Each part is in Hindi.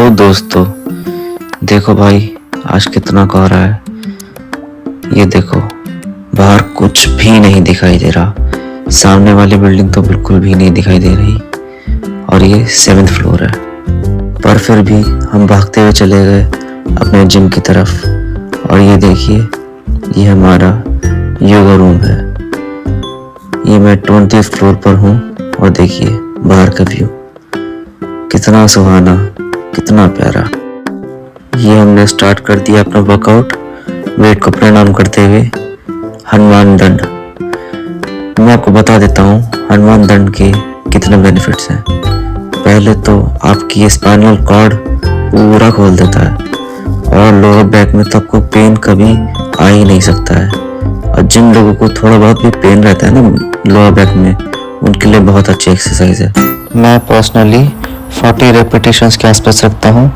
हेलो दोस्तों, देखो भाई आज कितना कोहरा है। ये देखो बाहर कुछ भी नहीं दिखाई दे रहा। सामने वाली बिल्डिंग तो बिल्कुल भी नहीं दिखाई दे रही और ये 7th फ्लोर है। पर फिर भी हम भागते हुए चले गए अपने जिम की तरफ। और ये देखिए, ये हमारा योगा रूम है। ये मैं 20th फ्लोर पर हूँ और देखिए बाहर का व्यू कितना सुहाना, कितना प्यारा। ये हमने स्टार्ट कर दिया अपना वर्कआउट वेट को प्रणाम करते हुए हनुमान दंड। मैं आपको बता देता हूँ हनुमान दंड के कितने बेनिफिट्स हैं। पहले तो आपकी स्पाइनल कॉर्ड पूरा खोल देता है और लोअर बैक में तो आपको पेन कभी आ ही नहीं सकता है। और जिन लोगों को थोड़ा बहुत भी पेन रहता है ना लोअर बैक में, उनके लिए बहुत अच्छी एक्सरसाइज है। मैं पर्सनली 40 रेपिटेशंस के आसपास रखता हूँ।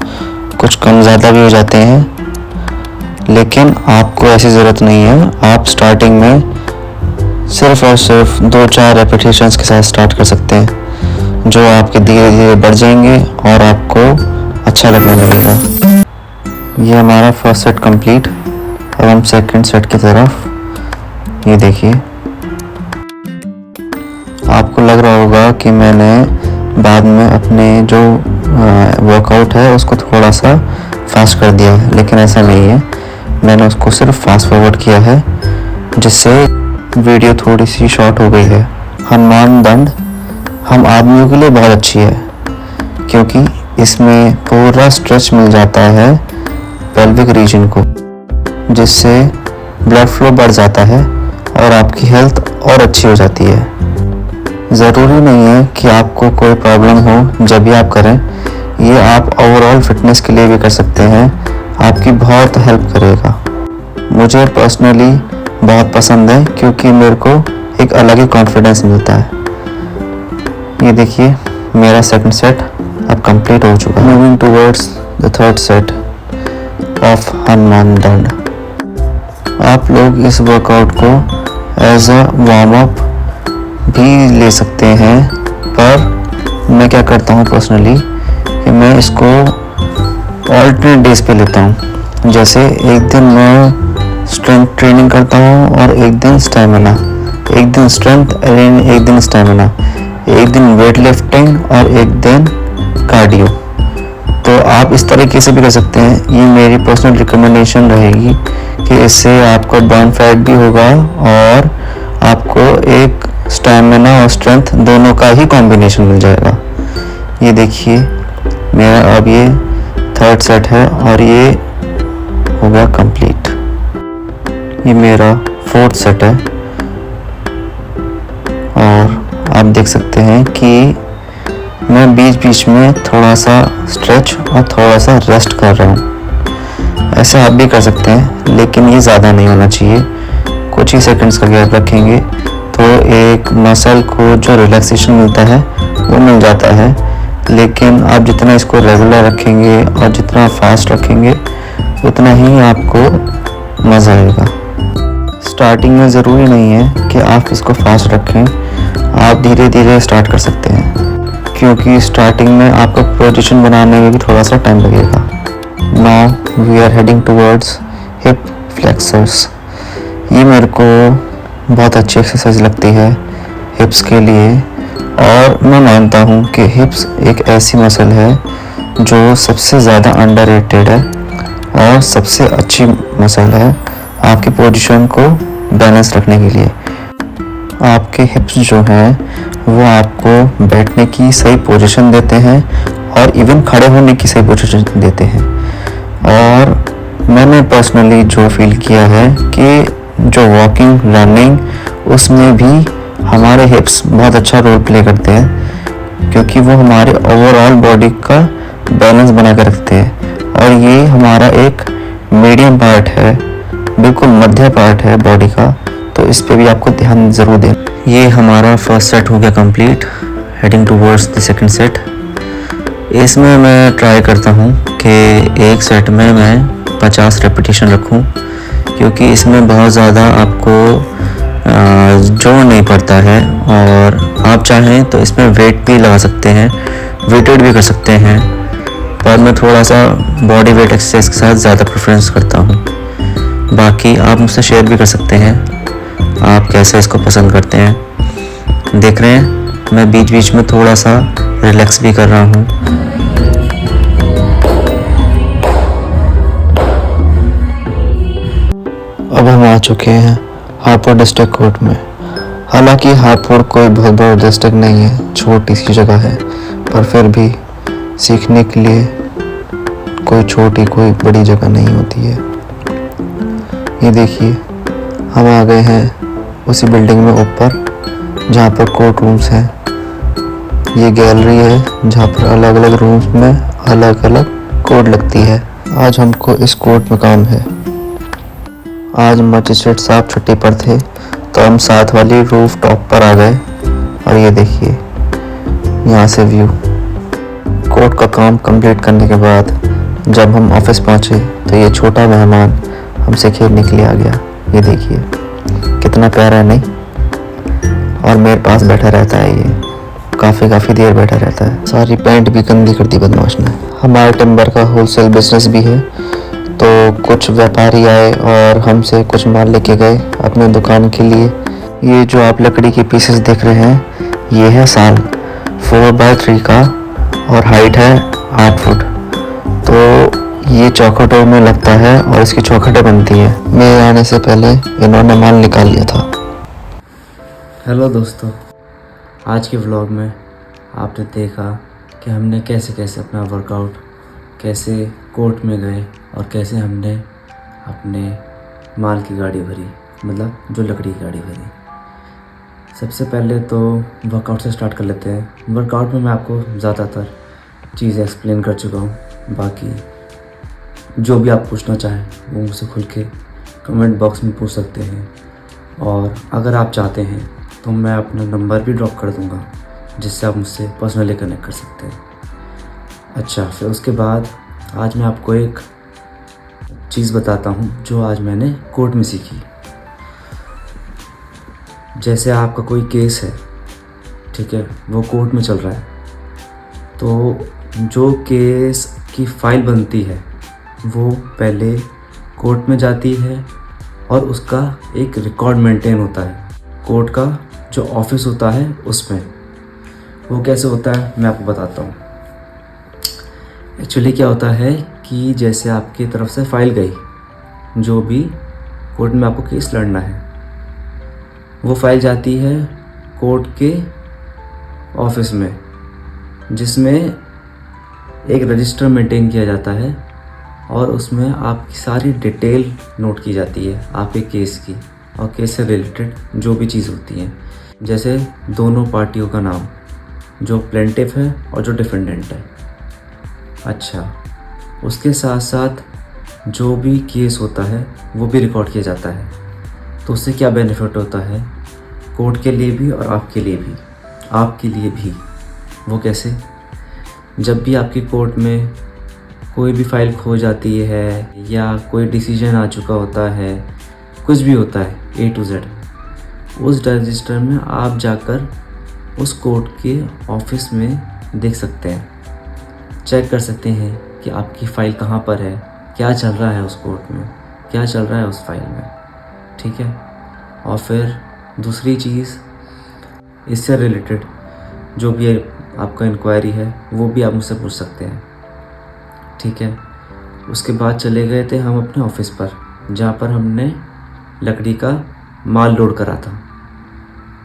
कुछ कम ज़्यादा भी हो जाते हैं, लेकिन आपको ऐसी ज़रूरत नहीं है। आप स्टार्टिंग में सिर्फ और सिर्फ 2-4 रेपिटेशंस के साथ स्टार्ट कर सकते हैं, जो आपके धीरे धीरे बढ़ जाएंगे और आपको अच्छा लगने लगेगा। ये हमारा फर्स्ट सेट कंप्लीट। अब हम सेकंड सेट की तरफ। ये देखिए, आपको लग रहा होगा कि मैंने बाद में अपने जो वर्कआउट है उसको थोड़ा सा फास्ट कर दिया है, लेकिन ऐसा नहीं है। मैंने उसको सिर्फ फास्ट फॉरवर्ड किया है, जिससे वीडियो थोड़ी सी शॉर्ट हो गई है। हनुमान दंड हम आदमियों के लिए बहुत अच्छी है, क्योंकि इसमें पूरा स्ट्रेच मिल जाता है पेल्विक रीजन को, जिससे ब्लड फ्लो बढ़ जाता है और आपकी हेल्थ और अच्छी हो जाती है। ज़रूरी नहीं है कि आपको कोई प्रॉब्लम हो जब भी आप करें। ये आप ओवरऑल फिटनेस के लिए भी कर सकते हैं। आपकी बहुत हेल्प करेगा। मुझे पर्सनली बहुत पसंद है, क्योंकि मेरे को एक अलग ही कॉन्फिडेंस मिलता है। ये देखिए, मेरा सेकंड सेट अब कंप्लीट हो चुका है। Moving towards the third set of Hanuman दंड। आप लोग इस वर्कआउट को एज अ वार्म अप भी ले सकते हैं, पर मैं क्या करता हूँ पर्सनली कि मैं इसको ऑल्टरनेट डेज पे लेता हूँ। जैसे एक दिन मैं स्ट्रेंथ ट्रेनिंग करता हूँ और एक दिन स्टैमिना, एक दिन स्ट्रेंथ एक दिन स्टैमिना, एक दिन वेट लिफ्टिंग और एक दिन कार्डियो। तो आप इस तरीके से भी कर सकते हैं। ये मेरी पर्सनल रिकमेंडेशन रहेगी कि इससे आपका बर्न फैट भी होगा और आपको एक स्टैमिना और स्ट्रेंथ दोनों का ही कॉम्बिनेशन मिल जाएगा। ये देखिए, मेरा अब ये थर्ड सेट है और ये हो गया कंप्लीट। ये मेरा फोर्थ सेट है और आप देख सकते हैं कि मैं बीच बीच में थोड़ा सा स्ट्रेच और थोड़ा सा रेस्ट कर रहा हूँ। ऐसा आप भी कर सकते हैं, लेकिन ये ज़्यादा नहीं होना चाहिए। कुछ ही सेकंड्स का गैप रखेंगे तो एक मसल को जो रिलैक्सेशन मिलता है वो मिल जाता है। लेकिन आप जितना इसको रेगुलर रखेंगे और जितना फास्ट रखेंगे, उतना ही आपको मज़ा आएगा। स्टार्टिंग में ज़रूरी नहीं है कि आप इसको फास्ट रखें, आप धीरे धीरे स्टार्ट कर सकते हैं, क्योंकि स्टार्टिंग में आपको पोजीशन बनाने में भी थोड़ा सा टाइम लगेगा। Now we are heading towards hip flexors. ये मेरे को बहुत अच्छी एक्सरसाइज लगती है हिप्स के लिए, और मैं मानता हूँ कि हिप्स एक ऐसी मसल है जो सबसे ज़्यादा अंडररेटेड है और सबसे अच्छी मसल है आपकी पोजीशन को बैलेंस रखने के लिए। आपके हिप्स जो हैं वो आपको बैठने की सही पोजीशन देते हैं और इवन खड़े होने की सही पोजीशन देते हैं। और मैंने पर्सनली जो फील किया है कि जो वॉकिंग, रनिंग, उसमें भी हमारे हिप्स बहुत अच्छा रोल प्ले करते हैं, क्योंकि वो हमारे ओवरऑल बॉडी का बैलेंस बना कर रखते हैं। और ये हमारा एक मीडियम पार्ट है, बिल्कुल मध्य पार्ट है बॉडी का, तो इस पे भी आपको ध्यान ज़रूर दें। ये हमारा फर्स्ट सेट हो गया complete. Heading towards the second set. इसमें मैं ट्राई करता हूँ कि एक सेट में मैं 50 रेपिटेशन रखूँ, क्योंकि इसमें बहुत ज़्यादा आपको जोर नहीं पड़ता है। और आप चाहें तो इसमें वेट भी लगा सकते हैं, वेटेड भी कर सकते हैं, बाद मैं थोड़ा सा बॉडी वेट एक्सरसाइज के साथ ज़्यादा प्रेफरेंस करता हूँ। बाकी आप मुझसे शेयर भी कर सकते हैं आप कैसे इसको पसंद करते हैं। देख रहे हैं मैं बीच बीच में थोड़ा सा रिलैक्स भी कर रहा हूँ। अब हम आ चुके हैं हापुड़ डिस्ट्रिक्ट कोर्ट में। हालांकि हापुड़ कोई बहुत बड़ा डिस्ट्रिक्ट नहीं है, छोटी सी जगह है, पर फिर भी सीखने के लिए कोई छोटी कोई बड़ी जगह नहीं होती है। ये देखिए हम आ गए हैं उसी बिल्डिंग में ऊपर जहाँ पर कोर्ट रूम्स हैं। ये गैलरी है जहाँ पर अलग अलग रूम्स में अलग अलग कोर्ट लगती है। आज हमको इस कोर्ट में काम है। आज मजिस्ट्रेट साहब छुट्टी पर थे तो हम साथ वाली रूफ टॉप पर आ गए और ये देखिए यहाँ से व्यू। कोर्ट का काम कंप्लीट करने के बाद जब हम ऑफिस पहुँचे तो ये छोटा मेहमान हमसे खेलने के लिए आ गया। ये देखिए कितना प्यारा है नहीं, और मेरे पास बैठा रहता है। ये काफ़ी देर बैठा रहता है। सारी पैंट भी गंदी कर दी बदमाश ने। हमारे टिम्बर का होलसेल बिजनेस भी है, तो कुछ व्यापारी आए और हमसे कुछ माल लेके गए अपने दुकान के लिए। ये जो आप लकड़ी के पीसेस देख रहे हैं ये है साल 4x3 का और हाइट है 8 फुट। तो ये चौखटों में लगता है और इसकी चौखटें बनती हैं। मेरे आने से पहले इन्होंने माल निकाल लिया था। हेलो दोस्तों, आज के व्लॉग में आपने देखा कि हमने कैसे कैसे अपना वर्कआउट, कैसे कोर्ट में गए और कैसे हमने अपने माल की गाड़ी भरी, मतलब जो लकड़ी की गाड़ी भरी। सबसे पहले तो वर्कआउट से स्टार्ट कर लेते हैं। वर्कआउट में मैं आपको ज़्यादातर चीज़ें एक्सप्लेन कर चुका हूँ। बाकी जो भी आप पूछना चाहें वो मुझसे खुल के कमेंट बॉक्स में पूछ सकते हैं, और अगर आप चाहते हैं तो मैं अपना नंबर भी ड्रॉप कर दूँगा जिससे आप मुझसे पर्सनली कनेक्ट कर सकते हैं। अच्छा, फिर उसके बाद आज मैं आपको एक चीज़ बताता हूँ जो आज मैंने कोर्ट में सीखी। जैसे आपका कोई केस है, ठीक है, वो कोर्ट में चल रहा है, तो जो केस की फाइल बनती है वो पहले कोर्ट में जाती है और उसका एक रिकॉर्ड मेंटेन होता है। कोर्ट का जो ऑफिस होता है उसमें वो कैसे होता है मैं आपको बताता हूँ। एक्चुअली क्या होता है कि जैसे आपकी तरफ से फाइल गई, जो भी कोर्ट में आपको केस लड़ना है, वो फाइल जाती है कोर्ट के ऑफिस में, जिसमें एक रजिस्टर मेंटेन किया जाता है और उसमें आपकी सारी डिटेल नोट की जाती है आपके केस की और केस से रिलेटेड जो भी चीज़ होती है। जैसे दोनों पार्टियों का नाम, जो प्लेंटिफ है और जो डिफेंडेंट है। अच्छा, उसके साथ साथ जो भी केस होता है वो भी रिकॉर्ड किया जाता है। तो उससे क्या बेनिफिट होता है कोर्ट के लिए भी और आपके लिए भी। आपके लिए भी वो कैसे? जब भी आपकी कोर्ट में कोई भी फाइल खो जाती है या कोई डिसीजन आ चुका होता है, कुछ भी होता है A to Z, उस रजिस्टर में आप जाकर उस कोर्ट के ऑफिस में देख सकते हैं, चेक कर सकते हैं कि आपकी फ़ाइल कहाँ पर है, क्या चल रहा है उस कोर्ट में, क्या चल रहा है उस फाइल में, ठीक है। और फिर दूसरी चीज़, इससे रिलेटेड जो भी आपका इंक्वायरी है वो भी आप मुझसे पूछ सकते हैं, ठीक है। उसके बाद चले गए थे हम अपने ऑफिस पर, जहाँ पर हमने लकड़ी का माल लोड करा था।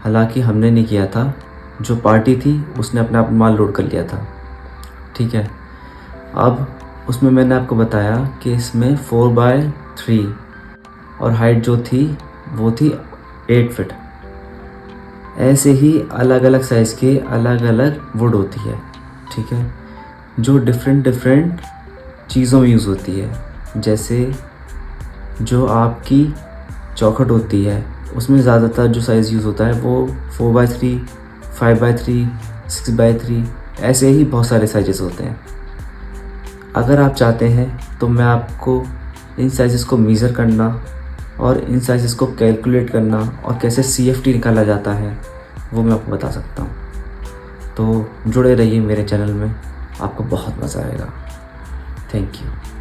हालांकि हमने नहीं किया था, जो पार्टी थी उसने अपना आप माल लोड कर लिया था, ठीक है। अब उसमें मैंने आपको बताया कि इसमें 4x3 और हाइट जो थी वो थी 8 फीट। ऐसे ही अलग अलग साइज़ के अलग अलग वुड होती है, ठीक है, जो डिफरेंट चीज़ों में यूज़ होती है। जैसे जो आपकी चौखट होती है उसमें ज़्यादातर जो साइज़ यूज़ होता है वो 4x3, 5x3, 6x3, ऐसे ही बहुत सारे साइजेस होते हैं। अगर आप चाहते हैं तो मैं आपको इन साइज़ेस को मेज़र करना और इन साइज़ेस को कैलकुलेट करना और कैसे CFT निकाला जाता है वो मैं आपको बता सकता हूँ। तो जुड़े रहिए मेरे चैनल में, आपको बहुत मज़ा आएगा। Thank you.